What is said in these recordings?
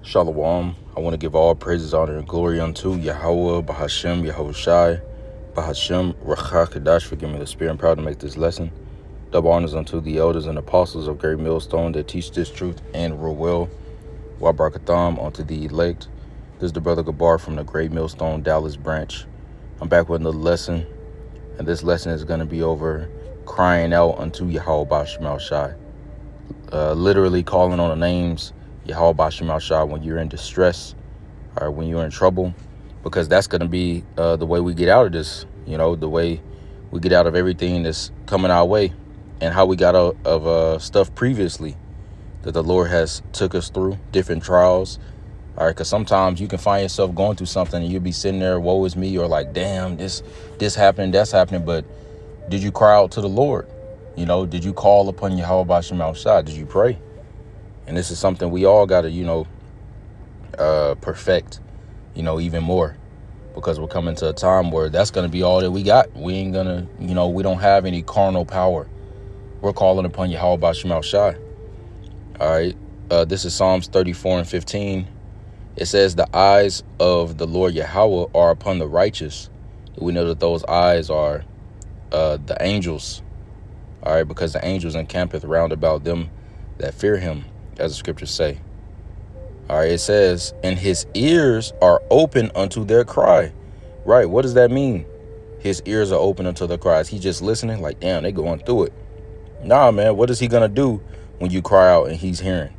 Shalom. I want to give all praises, honor, and glory unto Yahweh, Bahashem, Yahushai, Bahashem, Rachah Kadash, for giving me the spirit. I'm proud to make this lesson. Double honors unto the elders and apostles of Great Millstone that teach this truth and rule well. Wabarakatham unto the elect. This is the brother Gabar from the Great Millstone Dallas branch. I'm back with another lesson, and this lesson is going to be over crying out unto Yahweh Bashim Shai. Literally calling on the names Yahweh Bashim Shai when you're in distress or when you're in trouble, because that's going to be the way we get out of this, the way we get out of everything that's coming our way and how we got out of stuff previously that the Lord has took us through, different trials. All right, because sometimes you can find yourself going through something and you'll be sitting there, woe is me, or like, damn, this happening, that's happening. But did you cry out to the Lord? Did you call upon Yahweh Bashim Shai? Did you pray? And this is something we all got to, perfect, even more, because we're coming to a time where that's going to be all that we got. We ain't going to, we don't have any carnal power. We're calling upon Yahweh Bashim Shai. All right. This is Psalms 34:15. It says, the eyes of the Lord Yahweh are upon the righteous. We know that those eyes are the angels. All right. Because the angels encampeth round about them that fear him, as the scriptures say. All right, it says, and his ears are open unto their cry. Right, what does that mean? His ears are open unto their cries. He just listening like, damn, they going through it. Nah, man, what is he going to do when you cry out and he's hearing?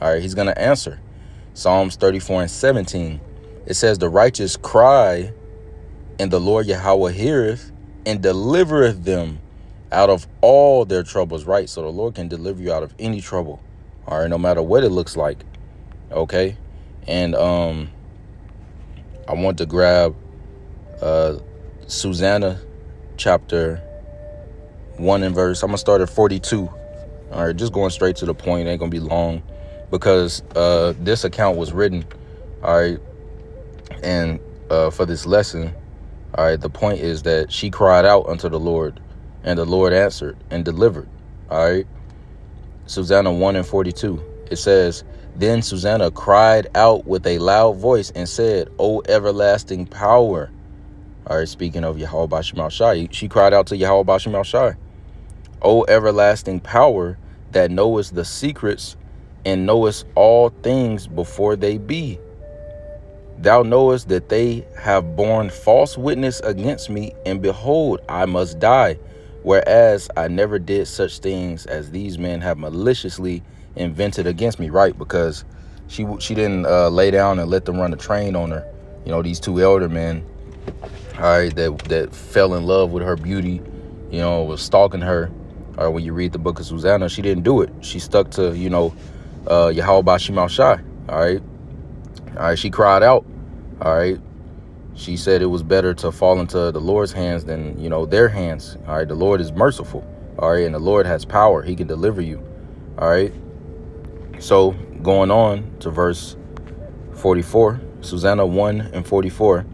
All right, he's going to answer. Psalms 34:17, it says, the righteous cry, and the Lord Yahweh heareth, and delivereth them out of all their troubles. Right, so the Lord can deliver you out of any trouble. All right, no matter what it looks like. Okay, and I want to grab Susanna chapter 1 and verse. I'm gonna start at 42. All right, just going straight to the point. Ain't gonna be long, because this account was written. All right, and for this lesson, all right, the point is that she cried out unto the Lord, and the Lord answered and delivered. All right, Susanna 1 and 42. It says, then Susanna cried out with a loud voice and said, O everlasting power. All right, speaking of Yahweh Bashim Shai, she cried out to Yahweh Bashim Shai. O everlasting power that knowest the secrets and knowest all things before they be. Thou knowest that they have borne false witness against me, and behold, I must die, whereas I never did such things as these men have maliciously invented against me. Right, because she didn't lay down and let them run a train on her. These two elder men, all right, that fell in love with her beauty, was stalking her. All right, when you read the book of Susanna, she didn't do it. She stuck to Yahweh Bashim Shai. All right, she cried out. All right, she said it was better to fall into the Lord's hands than their hands. All right, the Lord is merciful. All right, and the Lord has power. He can deliver you. All right. So going on to verse 44, Susanna 1 and 44,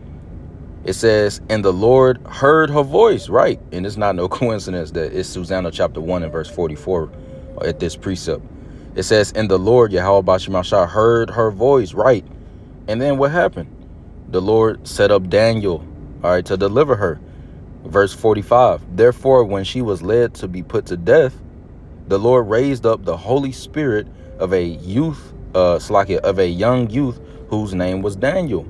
it says, and the Lord heard her voice. Right. And it's not no coincidence that it's Susanna chapter 1 and verse 44 at this precept. It says, and the Lord Yahweh Bashim Shai heard her voice. Right. And then what happened? The Lord set up Daniel, all right, to deliver her. Verse 45, therefore, when she was led to be put to death, the Lord raised up the Holy Spirit of a young youth whose name was Daniel,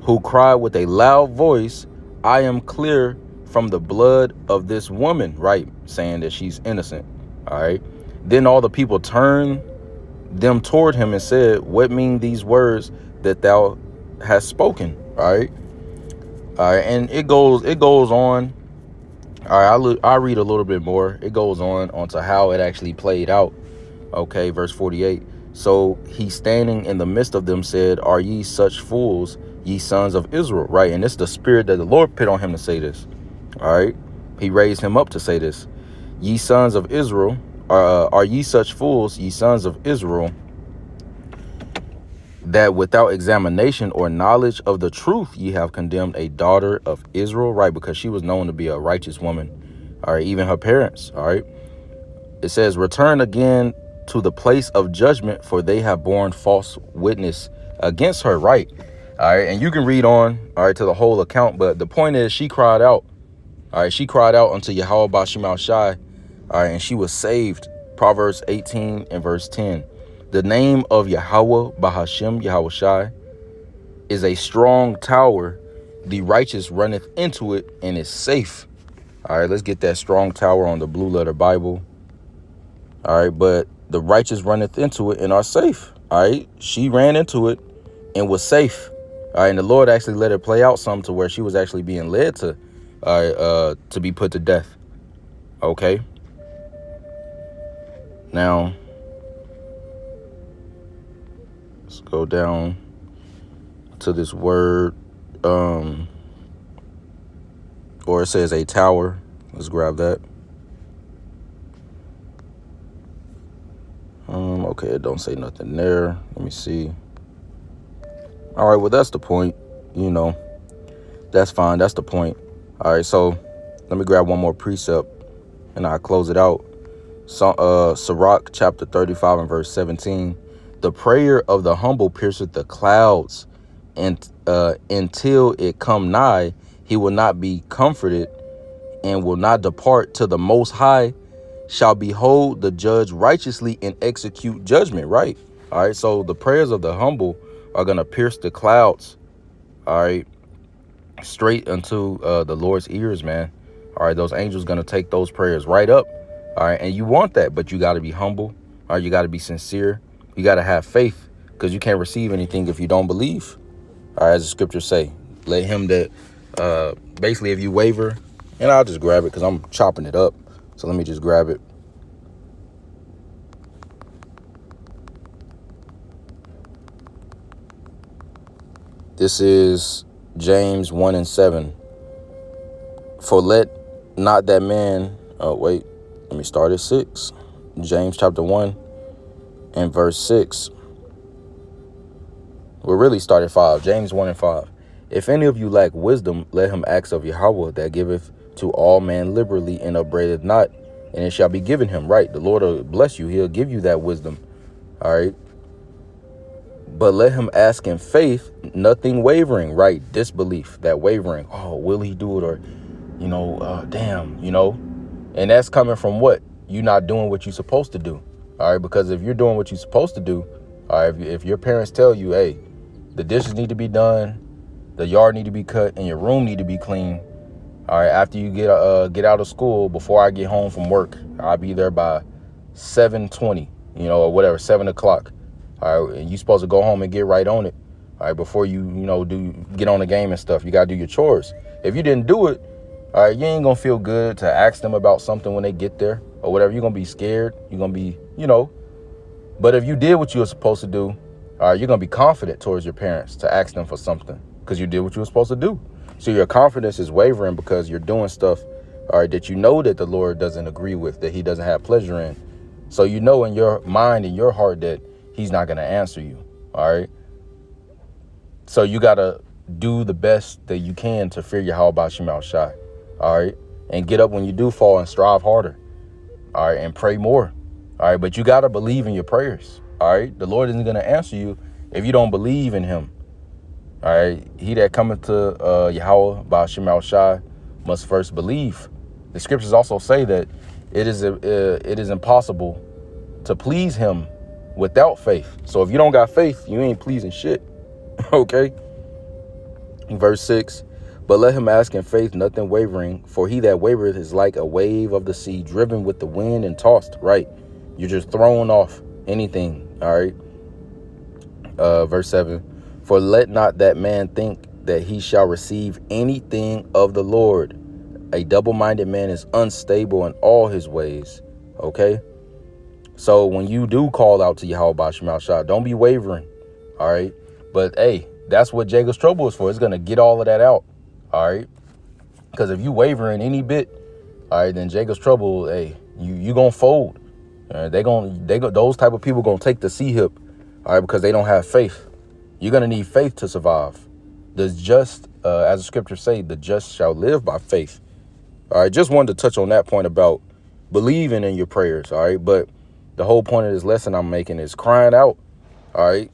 who cried with a loud voice, I am clear from the blood of this woman. Right, saying that she's innocent. All right. Then all the people turned them toward him and said, what mean these words that thou hast spoken? All right. All right, and it goes on. All right, I'll read a little bit more. It goes on to how it actually played out. Okay, verse 48. So he standing in the midst of them said, are ye such fools, ye sons of Israel? Right, and it's the spirit that the Lord put on him to say this. All right, he raised him up to say this. Ye sons of Israel, are ye such fools, ye sons of Israel, that without examination or knowledge of the truth ye have condemned a daughter of Israel? Right, because she was known to be a righteous woman. All right, even her parents. All right, it says, return again to the place of judgment, for they have borne false witness against her. Right. All right. And you can read on, all right, to the whole account. But the point is, she cried out. All right. She cried out unto Yahweh Bashim Shai. All right. And she was saved. Proverbs 18 and verse 10. The name of Yahweh Bahashim Yahweh Shai is a strong tower. The righteous runneth into it and is safe. All right. Let's get that strong tower on the Blue Letter Bible. All right. But the righteous runneth into it and are safe. All right. She ran into it and was safe. All right. And the Lord actually let it play out some to where she was actually being led to be put to death. Okay. Now, let's go down to this word, or it says a tower. Let's grab that. Okay, it don't say nothing there. Let me see. All right, well, that's the point. You know, that's fine. That's the point. All right, so let me grab one more precept and I'll close it out. So, Sirach chapter 35 and verse 17. The prayer of the humble pierceth the clouds, and until it come nigh, he will not be comforted, and will not depart till the Most High shall behold the judge righteously and execute judgment. Right. All right. So the prayers of the humble are going to pierce the clouds. All right. Straight unto the Lord's ears, man. All right. Those angels going to take those prayers right up. All right. And you want that, but you got to be humble. All right. You got to be sincere. You got to have faith, because you can't receive anything if you don't believe. All right. As the scriptures say, let him that basically if you waver, and I'll just grab it because I'm chopping it up. So let me just grab it. This is James 1 and 7. For let not that man, let me start at 6. James chapter 1 and verse 6. We'll really start at 5. James 1 and 5. If any of you lack wisdom, let him ask of Yahweh, that giveth to all men liberally and upbraideth not, and it shall be given him. Right. The Lord will bless you. He'll give you that wisdom. All right. But let him ask in faith, nothing wavering. Right. Disbelief, that wavering. Oh, will he do it? Or, damn, and that's coming from what? You not doing what you're supposed to do. All right. Because if you're doing what you're supposed to do, all right, if your parents tell you, hey, the dishes need to be done, the yard need to be cut, and your room need to be clean. All right, after you get out of school, before I get home from work, I'll be there by 7:20, or whatever, 7 o'clock. All right, and you supposed to go home and get right on it. All right, before you get on the game and stuff, you got to do your chores. If you didn't do it, all right, you ain't going to feel good to ask them about something when they get there or whatever. You're going to be scared. You're going to be, but if you did what you were supposed to do, all right, you're going to be confident towards your parents to ask them for something because you did what you were supposed to do. So your confidence is wavering because you're doing stuff, all right, that that the Lord doesn't agree with, that he doesn't have pleasure in. So in your mind and your heart that he's not going to answer you, all right? So you got to do the best that you can to fear Yahweh Bashim Shai, all right? And get up when you do fall and strive harder, all right? And pray more, all right? But you got to believe in your prayers, all right? The Lord isn't going to answer you if you don't believe in him. All right, he that cometh to Yahweh Bashim Shai must first believe. The scriptures also say that it is impossible to please him without faith. So if you don't got faith, you ain't pleasing shit. Okay. Verse 6. But let him ask in faith, nothing wavering, for he that wavereth is like a wave of the sea, driven with the wind and tossed. Right. You're just throwing off anything. All right. Verse 7. For let not that man think that he shall receive anything of the Lord. A double-minded man is unstable in all his ways. Okay. So when you do call out to Yahweh Bashim Shai, don't be wavering. All right. But hey, that's what Jacob's trouble is for. It's going to get all of that out. All right. Because if you waver in any bit, all right, then Jacob's trouble, hey, you going to fold. Those type of people going to take the C hip. All right. Because they don't have faith. You're going to need faith to survive. The just, as the scriptures say, the just shall live by faith. All right. Just wanted to touch on that point about believing in your prayers. All right. But The whole point of this lesson I'm making is crying out. All right.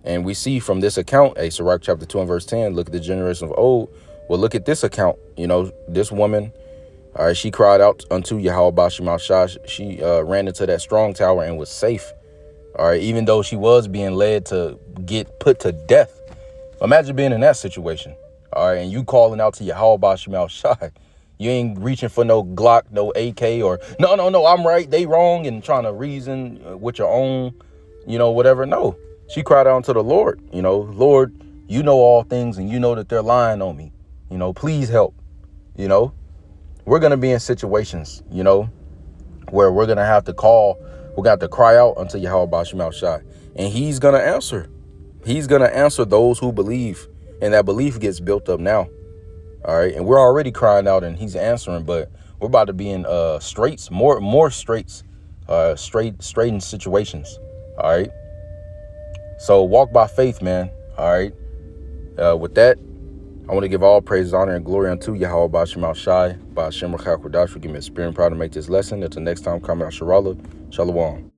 And we see from this account, Sirach chapter 2 and verse 10, look at the generation of old. Well, look at this account. You know, this woman, all right, she cried out unto Yahweh Bashim al-Shah. She ran into that strong tower and was safe. All right, even though she was being led to get put to death. Imagine being in that situation. All right, and you calling out to Yahweh Bashim al-Shah. You ain't reaching for no Glock, no AK, or no, I'm right, they wrong, and trying to reason with your own, whatever. No, she cried out to the Lord, Lord, you know all things, and you know that they're lying on me. Please help. We're going to be in situations, where we're going to have to we're going to have to cry out unto Yahweh Bashim al-Shah, and he's going to answer. He's going to answer those who believe, and that belief gets built up now. All right. And we're already crying out and he's answering, but we're about to be in straits, more straits, straightened situations. All right. So walk by faith, man. All right. With that, I want to give all praise, honor, and glory unto Yahweh Bashim al-Shai, by Hashem Rachak Kodash, for giving me a spirit and proud to make this lesson. Until next time, come out Shalom.